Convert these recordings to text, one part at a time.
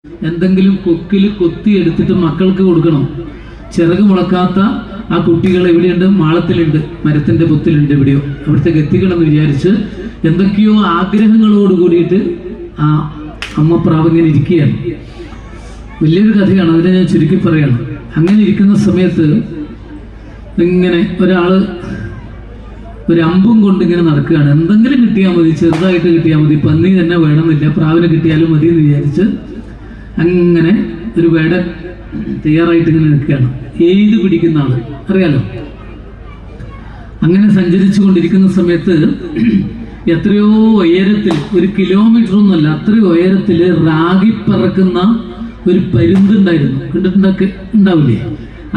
എന്തെങ്കിലും കൊക്കിൽ കൊത്തി എടുത്തിട്ട് മക്കൾക്ക് കൊടുക്കണം. ചിറക് മുളക്കാത്ത ആ കുട്ടികൾ എവിടെയുണ്ട്? മാളത്തിലുണ്ട്, മരത്തിന്റെ പൊത്തിലുണ്ട്, എവിടെയോ. അവിടത്തേക്ക് എത്തിക്കണമെന്ന് വിചാരിച്ച് എന്തൊക്കെയോ ആഗ്രഹങ്ങളോട് കൂടിയിട്ട് ആ അമ്മ പ്രാവ് ഇങ്ങനെ ഇരിക്കുകയാണ്. വലിയൊരു കഥയാണ്, അതിനെ ഞാൻ ചുരുക്കി പറയാണ്. അങ്ങനെ ഇരിക്കുന്ന സമയത്ത് ഇങ്ങനെ ഒരാള് ഒരു അമ്പും കൊണ്ട് ഇങ്ങനെ നടക്കുകയാണ്. എന്തെങ്കിലും കിട്ടിയാൽ മതി, ചെറുതായിട്ട് കിട്ടിയാൽ മതി, പന്നി തന്നെ വേണമെന്നില്ല, പ്രാവിനെ കിട്ടിയാലും മതി എന്ന് വിചാരിച്ച് അങ്ങനെ ഒരു വേടൻ തയ്യാറായിട്ട് ഇങ്ങനെ നിൽക്കുകയാണ്. എയ്ത് പിടിക്കുന്ന ആള്, അറിയാലോ. അങ്ങനെ സഞ്ചരിച്ചു കൊണ്ടിരിക്കുന്ന സമയത്ത് എത്രയോ ഉയരത്തിൽ, 1 കിലോമീറ്റർ ഒന്നുമല്ല, അത്രയോ ഉയരത്തില് റാഗി പറക്കുന്ന ഒരു പരുന്തുണ്ടായിരുന്നു. കണ്ടിട്ടുണ്ടൊക്കെ ഉണ്ടാവില്ലേ?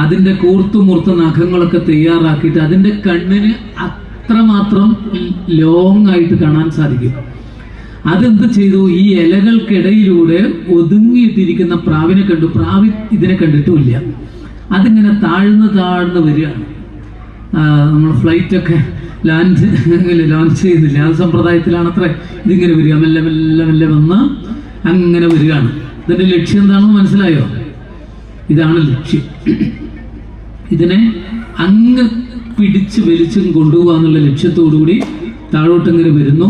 അതിന്റെ കൂർത്തുമുർത്ത നഖങ്ങളൊക്കെ തയ്യാറാക്കിയിട്ട് അതിന്റെ കണ്ണിന് അത്രമാത്രം ലോങ് ആയിട്ട് കാണാൻ സാധിക്കും. അതെന്ത് ചെയ്തു? ഈ ഇലകൾക്കിടയിലൂടെ ഒതുങ്ങിയിട്ടിരിക്കുന്ന പ്രാവിനെ കണ്ടു. പ്രാവ് ഇതിനെ കണ്ടിട്ടുമില്ല. അതിങ്ങനെ താഴ്ന്ന് വരികയാണ്. നമ്മൾ ഫ്ലൈറ്റൊക്കെ ലാൻഡ് ചെയ്യുന്നില്ല, ആ സമ്പ്രദായത്തിലാണ് അത്ര ഇതിങ്ങനെ വരിക. മെല്ലെ മെല്ലെ മെല്ലെ വന്ന് അങ്ങനെ വരികയാണ്. ഇതിന്റെ ലക്ഷ്യം എന്താണെന്ന് മനസ്സിലായോ? ഇതാണ് ലക്ഷ്യം. ഇതിനെ അങ്ങ് പിടിച്ച് വലിച്ചും കൊണ്ടുപോകാന്നുള്ള ലക്ഷ്യത്തോടുകൂടി താഴോട്ടിങ്ങനെ വരുന്നു.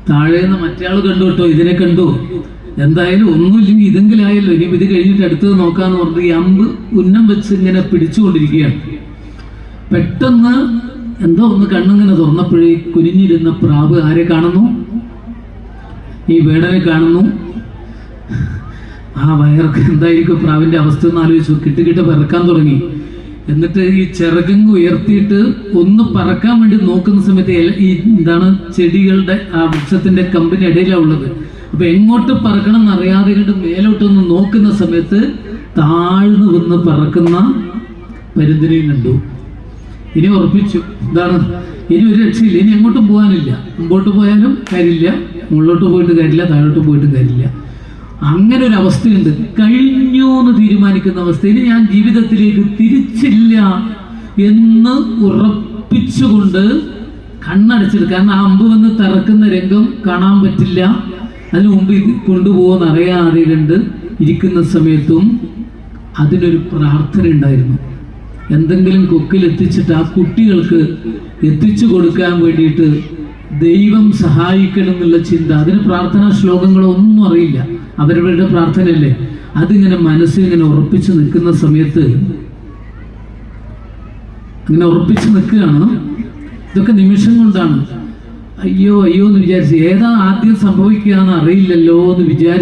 താഴേന്ന് മറ്റേയാൾ കണ്ടു കേട്ടോ, ഇതിനെ കണ്ടു. എന്തായാലും ഒന്നുമില്ലെങ്കിൽ ഇതെങ്കിലും ആയല്ലോ, ഇനി ഇത് കഴിഞ്ഞിട്ട് അടുത്തത് നോക്കാന്ന് പറഞ്ഞിട്ട് ഈ അമ്പ് ഉന്നം വെച്ച് ഇങ്ങനെ പിടിച്ചുകൊണ്ടിരിക്കുകയാണ്. പെട്ടെന്ന് എന്തോ ഒന്ന് കണ്ണിങ്ങനെ തുറന്നപ്പോഴേ കുനിഞ്ഞിരുന്ന പ്രാവ് ആരെ കാണുന്നു? ഈ വേടനെ കാണുന്നു. ആ വയറൊക്കെ എന്തായിരിക്കും പ്രാവിന്റെ അവസ്ഥ എന്ന് ആലോചിച്ചു. കിട്ടുകിട്ട് പറക്കാൻ തുടങ്ങി. എന്നിട്ട് ഈ ചിറകങ്ങ് ഉയർത്തിയിട്ട് ഒന്ന് പറക്കാൻ വേണ്ടി നോക്കുന്ന സമയത്ത് ഈ എന്താണ് ചെടികളുടെ ആ വൃക്ഷത്തിന്റെ കമ്പിന് ഇടയിലാണ് ഉള്ളത്. അപ്പൊ എങ്ങോട്ട് പറക്കണം എന്നറിയാതെ കണ്ട് മേലോട്ടൊന്ന് നോക്കുന്ന സമയത്ത് താഴ്ന്നു വന്ന് പറക്കുന്ന പരുന്തിനെയും കണ്ടു. ഇനി ഉറപ്പിച്ചു, എന്താണ്, ഇനി ഒരു രക്ഷയില്ല, ഇനി എങ്ങോട്ടും പോകാനില്ല. മുമ്പോട്ട് പോയാലും കാര്യമില്ല, മുകളിലോട്ട് പോയിട്ട് കാര്യമില്ല, താഴോട്ട് പോയിട്ടും കാര്യമില്ല. അങ്ങനെ ഒരു അവസ്ഥയുണ്ട്. കഴിഞ്ഞു എന്ന് തീരുമാനിക്കുന്ന അവസ്ഥ. ഇനി ഞാൻ ജീവിതത്തിലേക്ക് തിരിച്ചില്ല എന്ന് ഉറപ്പിച്ചുകൊണ്ട് കണ്ണടച്ചിട്ട്, കാരണം ആ അമ്പ് വന്ന് തറക്കുന്ന രംഗം കാണാൻ പറ്റില്ല, അതിനു മുമ്പ് കൊണ്ടുപോകുന്ന അറിയാതെ കണ്ട് ഇരിക്കുന്ന സമയത്തും അതിനൊരു പ്രാർത്ഥന ഉണ്ടായിരുന്നു. എന്തെങ്കിലും കൊക്കിലെത്തിച്ചിട്ട് ആ കുട്ടികൾക്ക് എത്തിച്ചു കൊടുക്കാൻ വേണ്ടിയിട്ട് ദൈവം സഹായിക്കണം എന്നുള്ള ചിന്ത. അതിന് പ്രാർത്ഥനാ ശ്ലോകങ്ങളോ ഒന്നും അറിയില്ല, അവരവരുടെ പ്രാർത്ഥനയല്ലേ. അതിങ്ങനെ മനസ്സിൽ ഇങ്ങനെ ഉറപ്പിച്ചു നിൽക്കുന്ന സമയത്ത് ഇങ്ങനെ ഉറപ്പിച്ചു നിൽക്കുകയാണ്. ഇതൊക്കെ നിമിഷം കൊണ്ടാണ്. അയ്യോ അയ്യോ എന്ന് വിചാരിച്ചു. ഏതാ ആദ്യം സംഭവിക്കുക എന്ന് അറിയില്ലല്ലോ എന്ന് വിചാരിച്ചു.